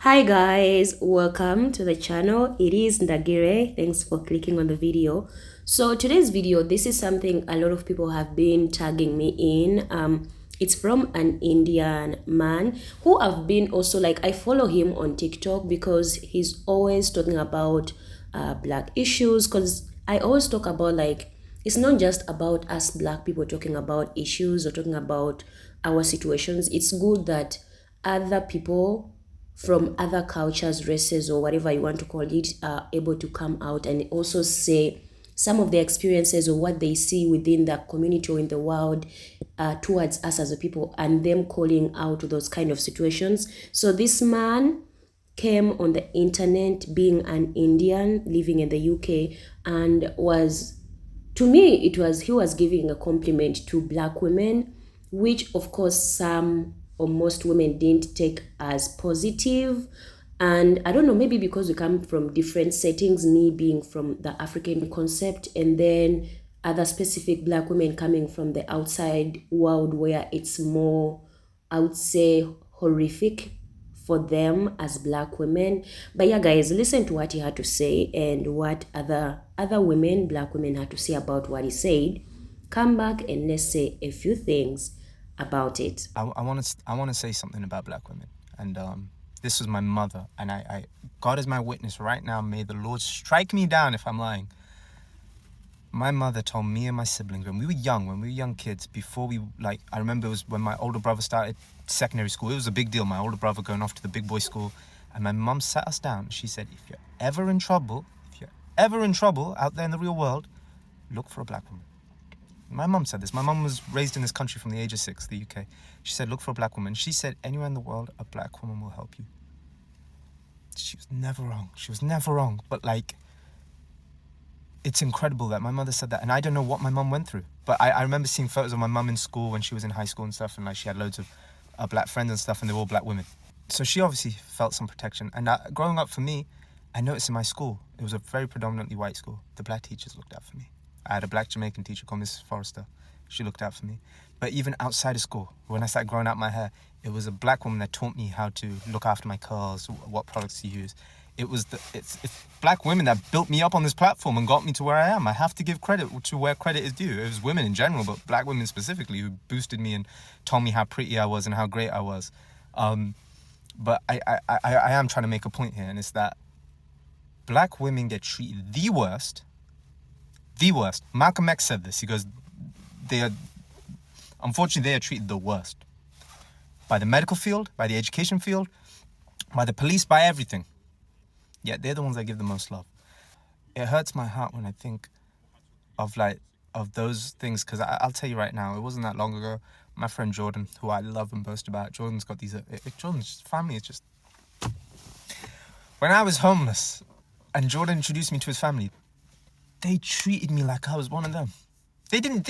Hi guys, welcome to the channel. It is Ndagire. Thanks for clicking on the video. So today's video, this is something a lot of people have been tagging me in. It's from an Indian man who I've been also I follow him on TikTok because he's always talking about black issues, because I always talk about it's not just about us black people talking about issues or talking about our situations. It's good that other people from other cultures, races, or whatever you want to call it, are able to come out and also say some of their experiences or what they see within the community or in the world towards us as a people, and them calling out those kind of situations. So this man came on the internet being an Indian living in the UK, and was, to me, it was, he was giving a compliment to black women, which of course some or most women didn't take as positive. And I don't know, maybe because we come from different settings, me being from the African concept, and then other specific black women coming from the outside world where it's more, I would say, horrific for them as black women. But yeah guys, listen to what he had to say and what other women, black women, had to say about what he said. Come back and let's say a few things about it. I want to say something about black women, and this was my mother, and I God is my witness right now. May the Lord strike me down if I'm lying. My mother told me and my siblings when we were young kids, before I remember it was when my older brother started secondary school. It was a big deal, my older brother going off to the big boy school, and my mum sat us down. She said, if you're ever in trouble out there in the real world, look for a black woman. My mum said this. My mum was raised in this country from the age of 6, the UK. She said, look for a black woman. She said, anywhere in the world, a black woman will help you. She was never wrong. But it's incredible that my mother said that. And I don't know what my mum went through. But I remember seeing photos of my mum in school when she was in high school and stuff. And she had loads of black friends and stuff, and they were all black women. So she obviously felt some protection. And growing up for me, I noticed in my school, it was a very predominantly white school. The black teachers looked out for me. I had a black Jamaican teacher called Mrs. Forrester. She looked out for me. But even outside of school, when I started growing out my hair, it was a black woman that taught me how to look after my curls, what products to use. It's black women that built me up on this platform and got me to where I am. I have to give credit to where credit is due. It was women in general, but black women specifically, who boosted me and told me how pretty I was and how great I was. But I am trying to make a point here, and it's that black women get treated the worst. The worst. Malcolm X said this. He goes, unfortunately, they are treated the worst. By the medical field, by the education field, by the police, by everything. Yet they're the ones that give the most love. It hurts my heart when I think of those things, because I'll tell you right now, it wasn't that long ago, my friend Jordan, who I love and boast about, Jordan's got these, Jordan's family is just... When I was homeless and Jordan introduced me to his family, they treated me like I was one of them. They didn't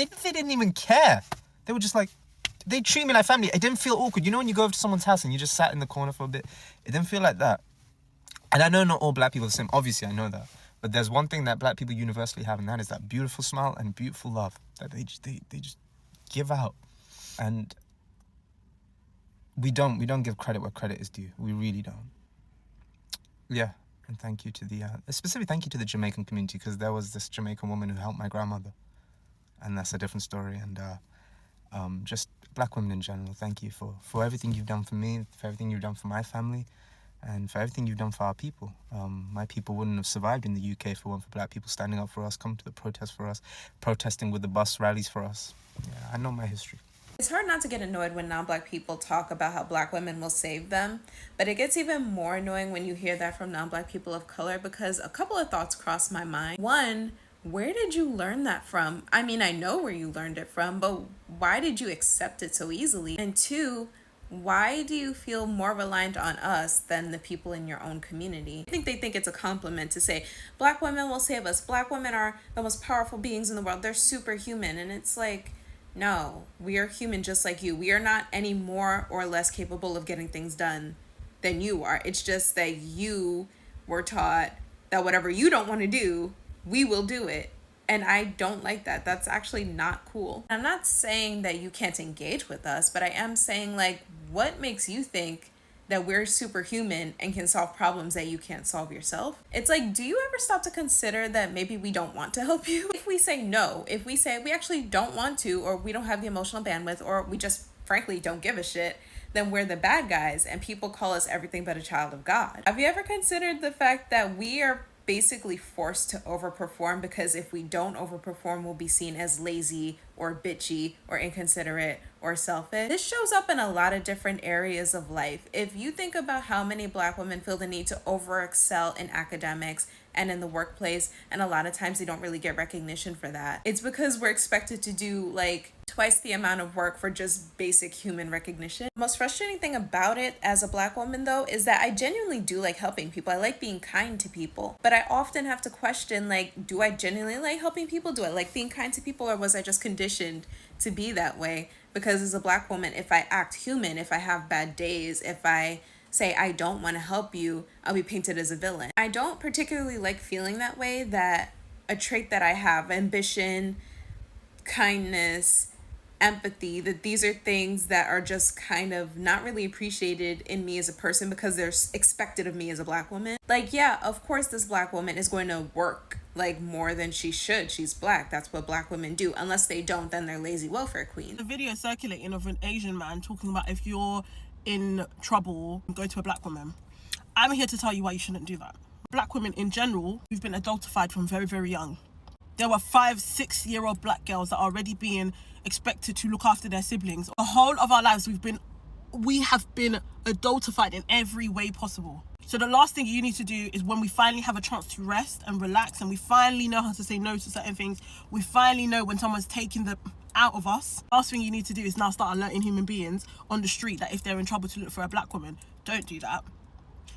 even care. They were just they treat me like family. It didn't feel awkward. You know when you go over to someone's house and you just sat in the corner for a bit? It didn't feel like that. And I know not all black people are the same. Obviously, I know that. But there's one thing that black people universally have, and that is that beautiful smile and beautiful love that they just give out. And we don't give credit where credit is due. We really don't. Yeah. And thank you to a specific thank you to the Jamaican community, because there was this Jamaican woman who helped my grandmother, and that's a different story. And just black women in general, thank you for everything you've done for me, for everything you've done for my family, and for everything you've done for our people. My people wouldn't have survived in the UK if it weren't for black people standing up for us, coming to the protest for us, protesting with the bus rallies for us. Yeah, I know my history. It's hard not to get annoyed when non-black people talk about how black women will save them, but it gets even more annoying when you hear that from non-black people of color, because a couple of thoughts cross my mind. One, where did you learn that from? I mean, I know where you learned it from, but why did you accept it so easily? And two, why do you feel more reliant on us than the people in your own community? I think they think it's a compliment to say, black women will save us. Black women are the most powerful beings in the world. They're superhuman. And it's like, no, we are human just like you. We are not any more or less capable of getting things done than you are. It's just that you were taught that whatever you don't want to do, we will do it. And I don't like that. That's actually not cool. I'm not saying that you can't engage with us, but I am saying, what makes you think that we're superhuman and can solve problems that you can't solve yourself. It's like, do you ever stop to consider that maybe we don't want to help you? If we say no, if we say we actually don't want to, or we don't have the emotional bandwidth, or we just frankly don't give a shit, then we're the bad guys and people call us everything but a child of God. Have you ever considered the fact that we are basically forced to overperform, because if we don't overperform, we'll be seen as lazy or bitchy or inconsiderate or selfish? This shows up in a lot of different areas of life. If you think about how many Black women feel the need to over excel in academics and in the workplace, and a lot of times they don't really get recognition for that, it's because we're expected to do like twice the amount of work for just basic human recognition. The most frustrating thing about it as a Black woman, though, is that I genuinely do like helping people. I like being kind to people, but I often have to question, like, do I genuinely like helping people? Do I like being kind to people, or was I just conditioned to be that way? Because as a Black woman, if I act human, if I have bad days, if I say I don't want to help you, I'll be painted as a villain. I don't particularly like feeling that way, that a trait that I have, ambition, kindness, empathy, that these are things that are just kind of not really appreciated in me as a person because they're expected of me as a Black woman. Like, yeah, of course this Black woman is going to work like more than she should. She's Black. That's what Black women do. Unless they don't, then they're lazy welfare queens. The video circulating of an Asian man talking about if you're in trouble, go to a Black woman. I'm here to tell you why you shouldn't do that. Black women in general, we've been adultified from very, very young. There were 5-6-year-old Black girls that are already being expected to look after their siblings. The whole of our lives we have been adultified in every way possible. So the last thing you need to do is, when we finally have a chance to rest and relax, and we finally know how to say no to certain things, we finally know when someone's taking the out of us, last thing you need to do is now start alerting human beings on the street that if they're in trouble to look for a Black woman. Don't do that.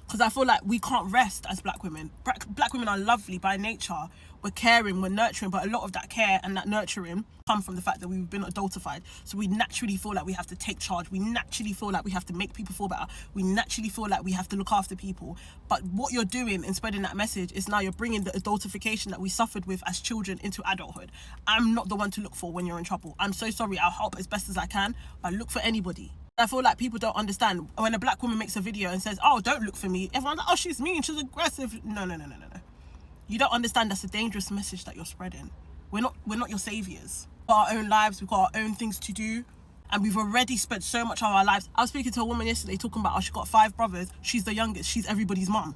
Because I feel like we can't rest as Black women. Black women are lovely by nature. We're caring, we're nurturing, but a lot of that care and that nurturing come from the fact that we've been adultified. So we naturally feel like we have to take charge. We naturally feel like we have to make people feel better. We naturally feel like we have to look after people. But what you're doing in spreading that message is now you're bringing the adultification that we suffered with as children into adulthood. I'm not the one to look for when you're in trouble. I'm so sorry. I'll help as best as I can, but look for anybody. I feel like people don't understand. When a Black woman makes a video and says, oh, don't look for me, everyone's like, oh, she's mean, she's aggressive. No. You don't understand that's a dangerous message that you're spreading. We're not your saviors. We've got our own lives, we've got our own things to do, and we've already spent so much of our lives. I was speaking to a woman yesterday talking about how she got 5 brothers. She's the youngest. She's everybody's mum.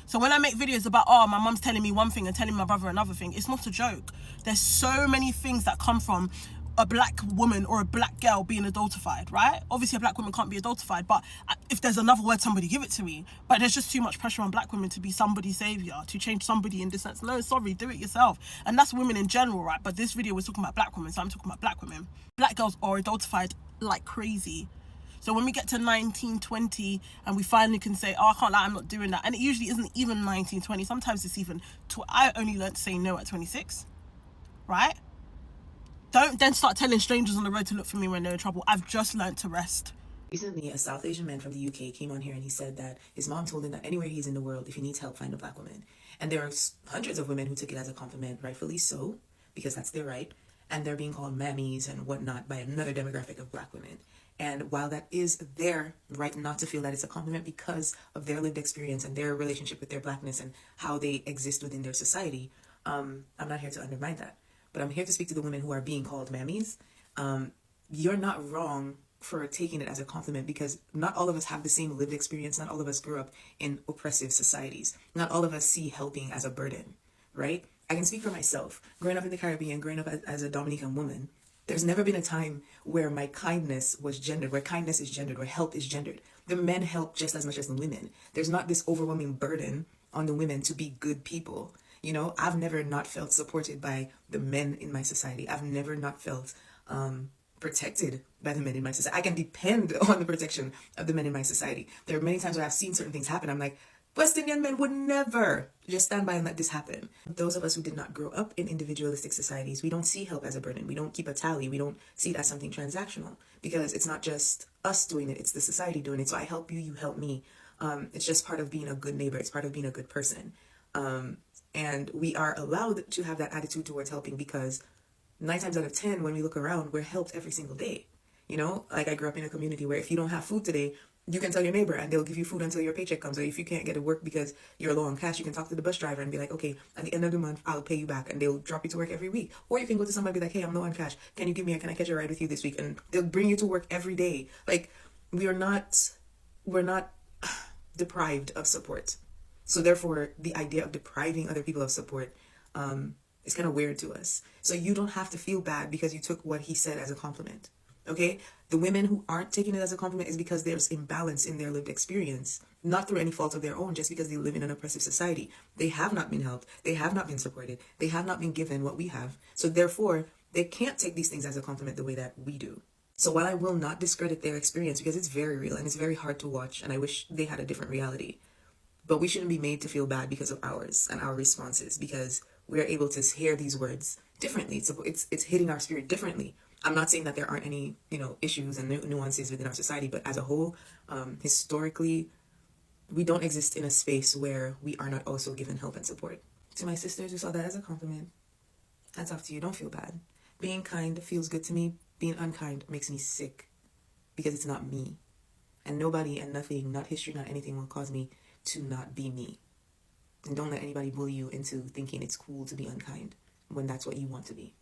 So when I make videos about, oh, my mum's telling me one thing and telling my brother another thing, it's not a joke. There's so many things that come from a Black woman or a Black girl being adultified, right? Obviously a Black woman can't be adultified, but if there's another word, somebody give it to me. But there's just too much pressure on Black women to be somebody's savior, to change somebody in this sense. No, sorry, do it yourself. And that's women in general, right? But this video was talking about Black women, so I'm talking about Black women. Black girls are adultified like crazy. So when we get to 19, 20, and we finally can say, oh, I can't lie, I'm not doing that. And it usually isn't even 19, 20. Sometimes it's even, I only learned to say no at 26, right? Don't then start telling strangers on the road to look for me when they're in trouble. I've just learned to rest. Recently, a South Asian man from the UK came on here and he said that his mom told him that anywhere he's in the world, if he needs help, find a Black woman. And there are hundreds of women who took it as a compliment, rightfully so, because that's their right. And they're being called mammies and whatnot by another demographic of Black women. And while that is their right not to feel that it's a compliment because of their lived experience and their relationship with their Blackness and how they exist within their society, I'm not here to undermine that. But I'm here to speak to the women who are being called mammies. You're not wrong for taking it as a compliment, because not all of us have the same lived experience. Not all of us grew up in oppressive societies. Not all of us see helping as a burden, right? I can speak for myself. Growing up in the Caribbean, growing up as a Dominican woman, there's never been a time where my kindness was gendered, where kindness is gendered, where help is gendered. The men help just as much as the women. There's not this overwhelming burden on the women to be good people. You know, I've never not felt supported by the men in my society. I've never not felt protected by the men in my society. I can depend on the protection of the men in my society. There are many times where I've seen certain things happen. I'm like, West Indian men would never just stand by and let this happen. Those of us who did not grow up in individualistic societies, we don't see help as a burden. We don't keep a tally. We don't see it as something transactional, because it's not just us doing it. It's the society doing it. So I help you, you help me. It's just part of being a good neighbor. It's part of being a good person. And we are allowed to have that attitude towards helping, because 9 times out of 10, when we look around, we're helped every single day. You know, like I grew up in a community where if you don't have food today, You can tell your neighbor and they'll give you food until your paycheck comes. Or if you can't get to work because you're low on cash, you can talk to the bus driver and be like, okay, at the end of the month, I'll pay you back, and they'll drop you to work every week. Or you can go to somebody and be like, hey, I'm low on cash. Can I catch a ride with you this week? And they'll bring you to work every day. Like, we're not deprived of support. So therefore, the idea of depriving other people of support is kind of weird to us. So you don't have to feel bad because you took what he said as a compliment. Okay? The women who aren't taking it as a compliment is because there's imbalance in their lived experience, not through any fault of their own, just because they live in an oppressive society. They have not been helped. They have not been supported. They have not been given what we have. So therefore, they can't take these things as a compliment the way that we do. So while I will not discredit their experience, because it's very real and it's very hard to watch, and I wish they had a different reality, but we shouldn't be made to feel bad because of ours and our responses, because we're able to hear these words differently. It's hitting our spirit differently. I'm not saying that there aren't any, issues and nuances within our society, but as a whole, historically, we don't exist in a space where we are not also given help and support. To my sisters who saw that as a compliment, hats off to you. Don't feel bad. Being kind feels good to me. Being unkind makes me sick because it's not me. And nobody and nothing, not history, not anything will cause me to not be me. And don't let anybody bully you into thinking it's cool to be unkind when that's what you want to be.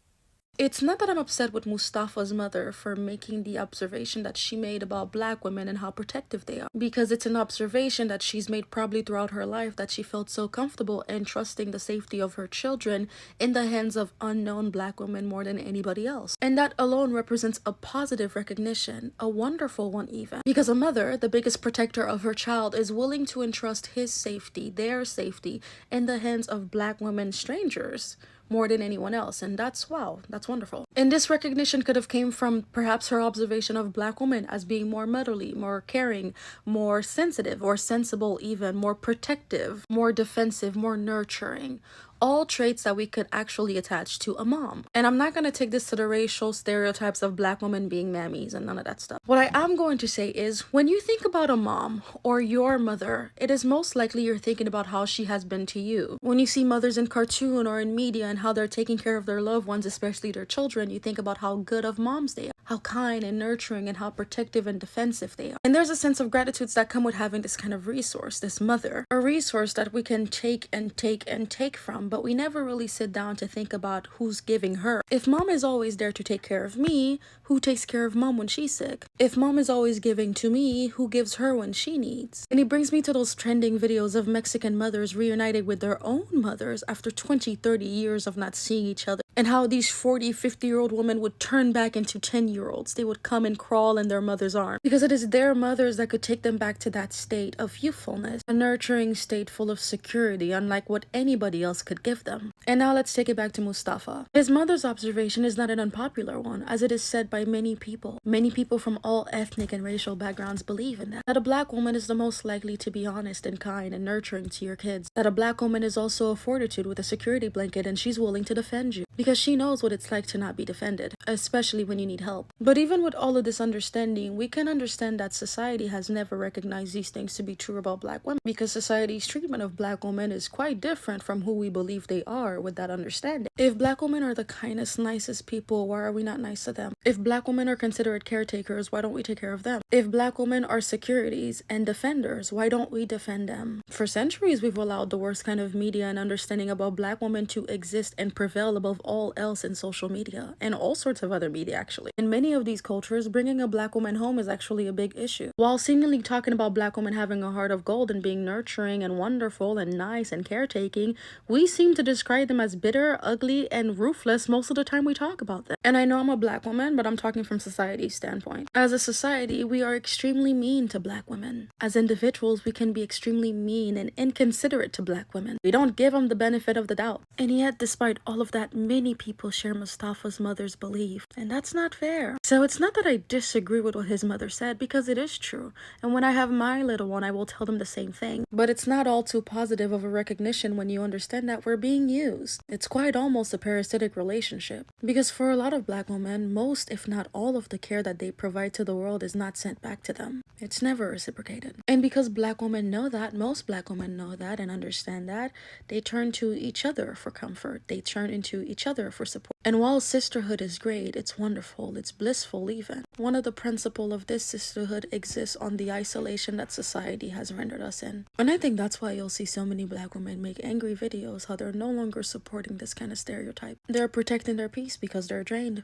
It's not that I'm upset with Mustafa's mother for making the observation that she made about black women and how protective they are, because it's an observation that she's made probably throughout her life, that she felt so comfortable entrusting the safety of her children in the hands of unknown black women more than anybody else. And that alone represents a positive recognition, a wonderful one even, because a mother, the biggest protector of her child, is willing to entrust his safety, their safety, in the hands of black women strangers more than anyone else. And that's wonderful. And this recognition could have came from perhaps her observation of black women as being more motherly, more caring, more sensitive or sensible, even more protective, more defensive, more nurturing. All traits that we could actually attach to a mom. And I'm not going to take this to the racial stereotypes of black women being mammies and none of that stuff. What I am going to say is, when you think about a mom or your mother, it is most likely you're thinking about how she has been to you. When you see mothers in cartoon or in media and how they're taking care of their loved ones, especially their children, you think about how good of moms they are, how kind and nurturing and how protective and defensive they are. And there's a sense of gratitude that come with having this kind of resource, this mother, a resource that we can take and take and take from, but we never really sit down to think about who's giving her. If mom is always there to take care of me, who takes care of mom when she's sick? If mom is always giving to me, who gives her when she needs? And it brings me to those trending videos of Mexican mothers reunited with their own mothers after 20, 30 years of not seeing each other, and how these 40, 50-year-old women would turn back into 10-year-olds. They would come and crawl in their mother's arms because it is their mothers that could take them back to that state of youthfulness, a nurturing state full of security, unlike what anybody else could give them. And now let's take it back to Mustafa. His mother's observation is not an unpopular one, as it is said by many people. Many people from all ethnic and racial backgrounds believe in that a black woman is the most likely to be honest and kind and nurturing to your kids. That a black woman is also a fortitude with a security blanket, and she's willing to defend you because she knows what it's like to not be defended, especially when you need help. But even with all of this understanding, we can understand that society has never recognized these things to be true about black women, because society's treatment of black women is quite different from who we believe they are with that understanding. If black women are the kindest, nicest people, why are we not nice to them? If black women are considered caretakers, why don't we take care of them? If black women are securities and defenders, why don't we defend them? For centuries, we've allowed the worst kind of media and understanding about black women to exist and prevail above all else in social media and all sorts of other media, actually. In many of these cultures, bringing a black woman home is actually a big issue. While seemingly talking about black women having a heart of gold and being nurturing and wonderful and nice and caretaking, we seem to describe them as bitter, ugly, and ruthless most of the time we talk about them. And I know I'm a black woman, but I'm talking from society's standpoint. As a society, we are extremely mean to black women. As individuals, we can be extremely mean and inconsiderate to black women. We don't give them the benefit of the doubt. And yet, despite all of that, many people share Mustafa's mother's belief, and that's not fair. So it's not that I disagree with what his mother said, because it is true. And when I have my little one, I will tell them the same thing. But it's not all too positive of a recognition when you understand that we're being used. It's quite almost a parasitic relationship. Because for a lot of black women, most, if not all of the care that they provide to the world is not sent back to them. It's never reciprocated. And because black women know that, most black women know that and understand that, they turn to each other for comfort. They turn into each other other for support. And while sisterhood is great, it's wonderful, it's blissful even, one of the principles of this sisterhood exists on the isolation that society has rendered us in. And I think that's why you'll see so many black women make angry videos, how they're no longer supporting this kind of stereotype. They're protecting their peace because they're drained.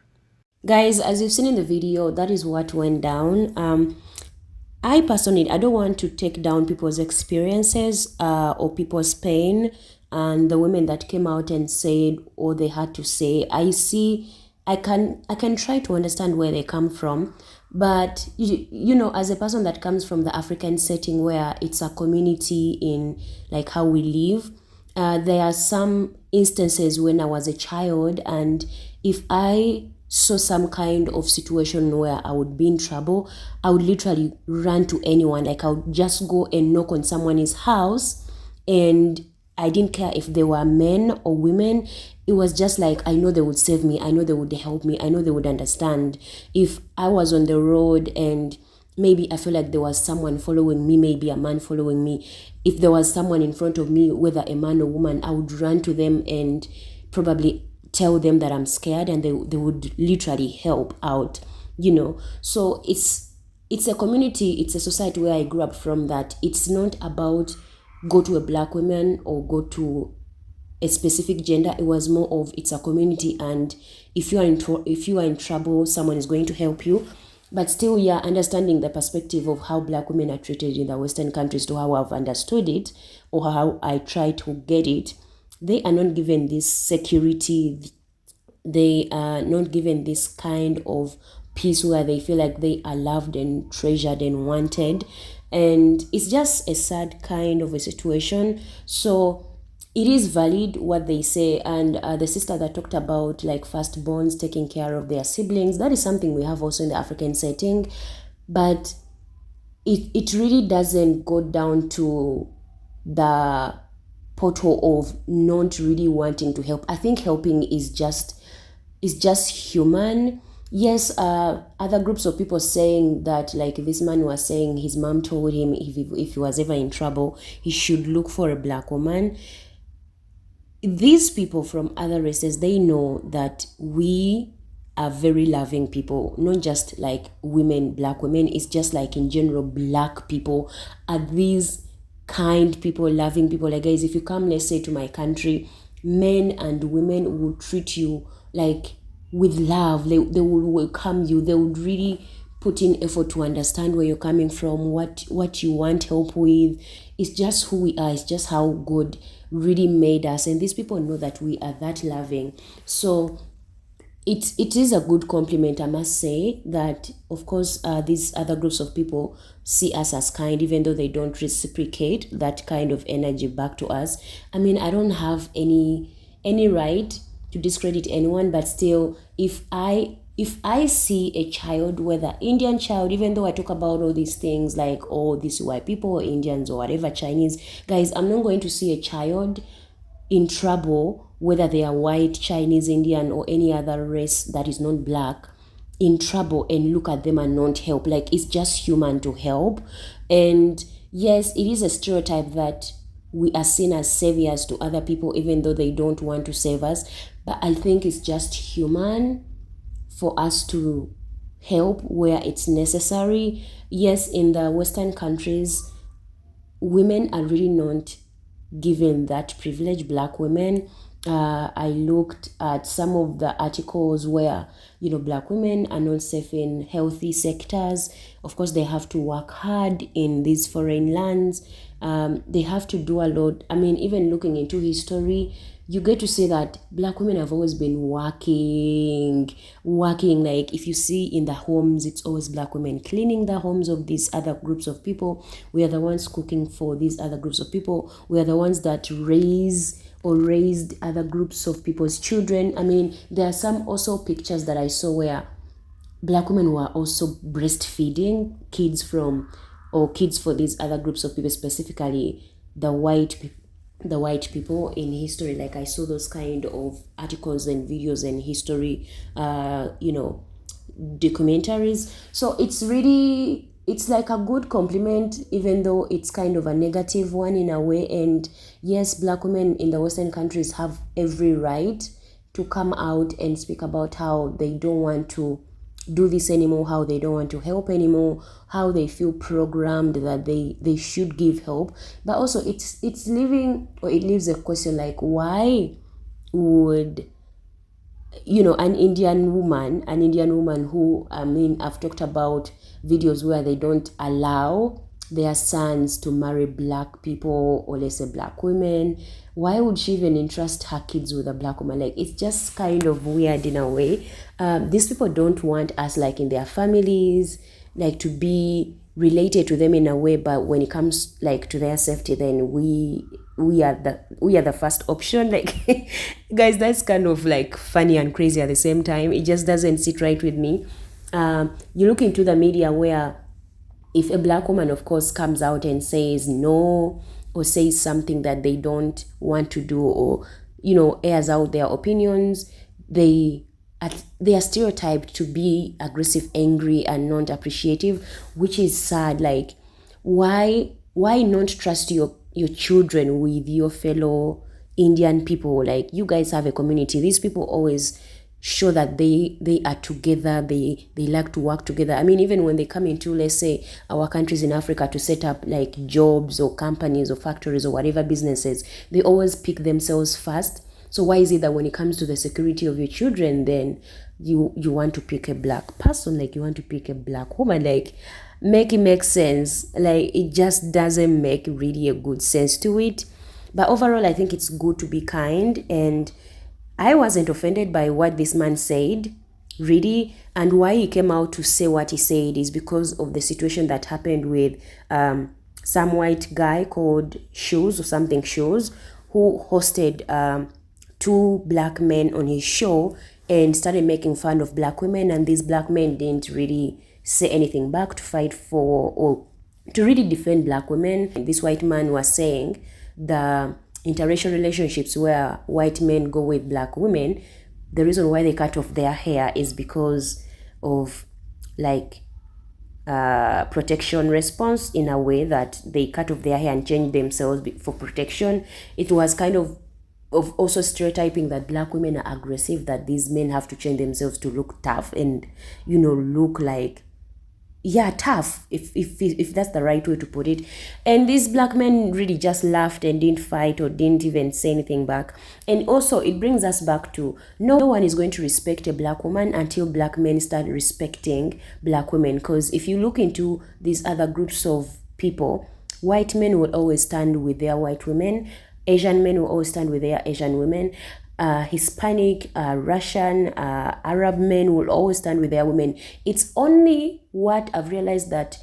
Guys, as you've seen in the video, that is what went down. I personally, I don't want to take down people's experiences or people's pain and the women that came out and said all they had to say. I can try to understand where they come from, but you know, as a person that comes from the African setting where it's a community in like how we live, there are some instances when I was a child, and if I saw some kind of situation where I would be in trouble, I would literally run to anyone. Like I would just go and knock on someone's house, and I didn't care if they were men or women. It was just like, I know they would save me. I know they would help me. I know they would understand. If I was on the road and maybe I feel like there was someone following me, maybe a man following me, if there was someone in front of me, whether a man or woman, I would run to them and probably tell them that I'm scared, and they would literally help out, you know. So it's a community, it's a society where I grew up from, that it's not about go to a black woman or go to a specific gender. It was more of it's a community, and if you are in trouble, someone is going to help you. But still, yeah, understanding the perspective of how black women are treated in the Western countries to how I've understood it or how I try to get it, they are not given this security. They are not given this kind of peace where they feel like they are loved and treasured and wanted. And it's just a sad kind of a situation. So it is valid what they say. And the sister that talked about like firstborns taking care of their siblings, that is something we have also in the African setting. But it really doesn't go down to the portal of not really wanting to help. I think helping is just human. Yes, other groups of people saying that, like this man was saying his mom told him if he was ever in trouble, he should look for a black woman. These people from other races, they know that we are very loving people, not just like women, black women. It's just like in general, black people are these kind people, loving people. Like, guys, if you come, let's say, to my country, men and women will treat you like with love. They will welcome you. They would really put in effort to understand where you're coming from, what you want help with. It's just who we are. It's just how God really made us, and these people know that we are that loving. So it is a good compliment, I must say, that of course these other groups of people see us as kind, even though they don't reciprocate that kind of energy back to us. I mean, I don't have any right to discredit anyone, but still, if I see a child, whether Indian child, even though I talk about all these things like, oh, these white people or Indians or whatever, Chinese, guys, I'm not going to see a child in trouble, whether they are white, Chinese, Indian, or any other race that is not black, in trouble and look at them and not help. Like, it's just human to help. And yes, it is a stereotype that we are seen as saviors to other people, even though they don't want to save us. But I think it's just human for us to help where it's necessary. Yes, in the Western countries, women are really not given that privilege, black women. I looked at some of the articles where, you know, black women are not safe in healthy sectors. Of course, they have to work hard in these foreign lands. They have to do a lot. I mean, even looking into history, you get to see that black women have always been working. Like, if you see in the homes, it's always black women cleaning the homes of these other groups of people. We are the ones cooking for these other groups of people. We are the ones that raised other groups of people's children. I mean, there are some also pictures that I saw where black women were also breastfeeding kids for these other groups of people, specifically the white people in history. Like, I saw those kind of articles and videos and history, documentaries. So it's like a good compliment, even though it's kind of a negative one in a way. And yes, black women in the Western countries have every right to come out and speak about how they don't want to do this anymore, how they don't want to help anymore, how they feel programmed that they should give help. But also it's leaving, or it leaves a question like, why would, you know, an Indian woman who, I mean, I've talked about videos where they don't allow their sons to marry black people, or let's say black women. Why would she even entrust her kids with a black woman? Like, it's just kind of weird in a way. These people don't want us, like, in their families, like, to be related to them in a way, but when it comes, like, to their safety, then we are the first option. Like, guys, that's kind of like funny and crazy at the same time. It just doesn't sit right with me. You look into the media where if a black woman, of course, comes out and says no, or says something that they don't want to do, or, you know, airs out their opinions, they are stereotyped to be aggressive, angry, and not appreciative, which is sad. Like, why not trust your children with your fellow Indian people? Like, you guys have a community. These people always show that they are together, they like to work together. I mean, even when they come into, let's say, our countries in Africa to set up like jobs or companies or factories or whatever businesses, they always pick themselves first. So why is it that when it comes to the security of your children, then you want to pick a black person, like you want to pick a black woman? Like, make it make sense. Like, it just doesn't make really a good sense to it. But overall, I think it's good to be kind, and I wasn't offended by what this man said, really. And why he came out to say what he said is because of the situation that happened with some white guy called Shoes or something Shoes, who hosted 2 black men on his show and started making fun of black women. And these black men didn't really say anything back to fight for or to really defend black women. This white man was saying the interracial relationships where white men go with black women, the reason why they cut off their hair is because of, like, protection response, in a way that they cut off their hair and change themselves for protection. It was kind of also stereotyping that black women are aggressive, that these men have to change themselves to look tough and, you know, look like, yeah, tough, if that's the right way to put it. And these black men really just laughed and didn't fight or didn't even say anything back. And also, it brings us back to, no one is going to respect a black woman until black men start respecting black women. Because if you look into these other groups of people, white men will always stand with their white women, Asian men will always stand with their Asian women, Hispanic, Russian, Arab men will always stand with their women. It's only what I've realized that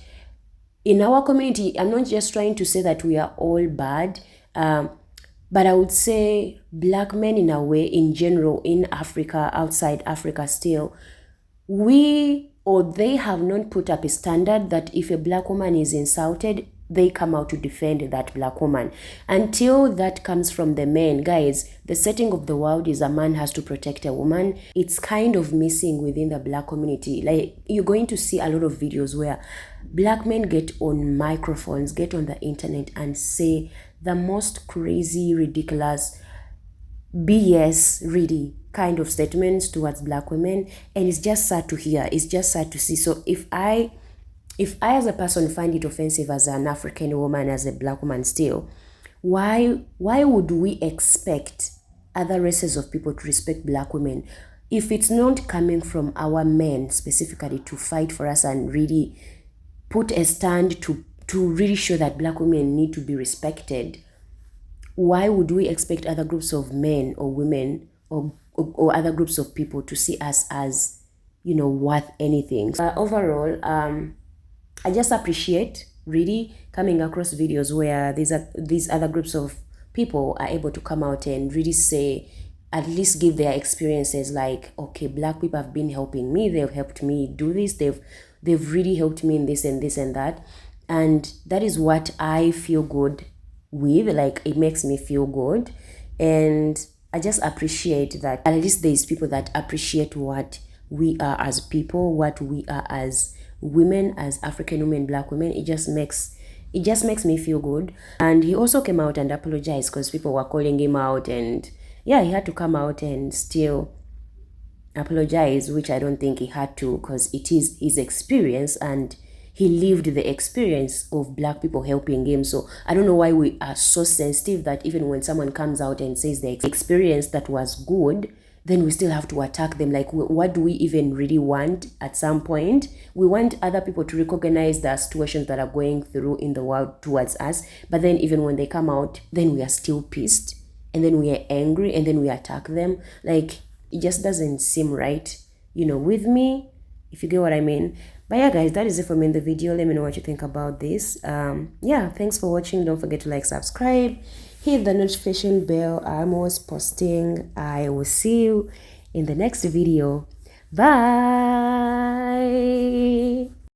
in our community, I'm not just trying to say that we are all bad, but I would say black men, in a way, in general, in Africa, outside Africa still, they have not put up a standard that if a black woman is insulted, they come out to defend that black woman. Until that comes from the men, guys, the setting of the world is a man has to protect a woman. It's kind of missing within the black community. Like, you're going to see a lot of videos where black men get on microphones, get on the internet and say the most crazy, ridiculous BS, really, kind of statements towards black women. And it's just sad to hear. It's just sad to see. So if I as a person find it offensive as an African woman, as a black woman still, why would we expect other races of people to respect black women if it's not coming from our men specifically to fight for us and really put a stand to really show that black women need to be respected? Why would we expect other groups of men or women or other groups of people to see us as, you know, worth anything? Overall, I just appreciate really coming across videos where these other groups of people are able to come out and really say, at least give their experiences, like, okay, black people have been helping me, they've helped me do this, they've really helped me in this and this and that. And that is what I feel good with. Like, it makes me feel good. And I just appreciate that at least there's people that appreciate what we are as people, what we are as women, as African women, black women. It just makes me feel good. And he also came out and apologized because people were calling him out and yeah, he had to come out and still apologize, which I don't think he had to, because it is his experience and he lived the experience of black people helping him. So I don't know why we are so sensitive that even when someone comes out and says the experience that was good, then we still have to attack them. Like, what do we even really want at some point? We want other people to recognize the situations that are going through in the world towards us, but then even when they come out, then we are still pissed, and then we are angry, and then we attack them. Like, it just doesn't seem right, you know, with me, if you get what I mean. But yeah, guys, that is it for me in the video. Let me know what you think about this. Yeah, thanks for watching. Don't forget to like, subscribe, hit the notification bell. I'm always posting. I will see you in the next video. Bye.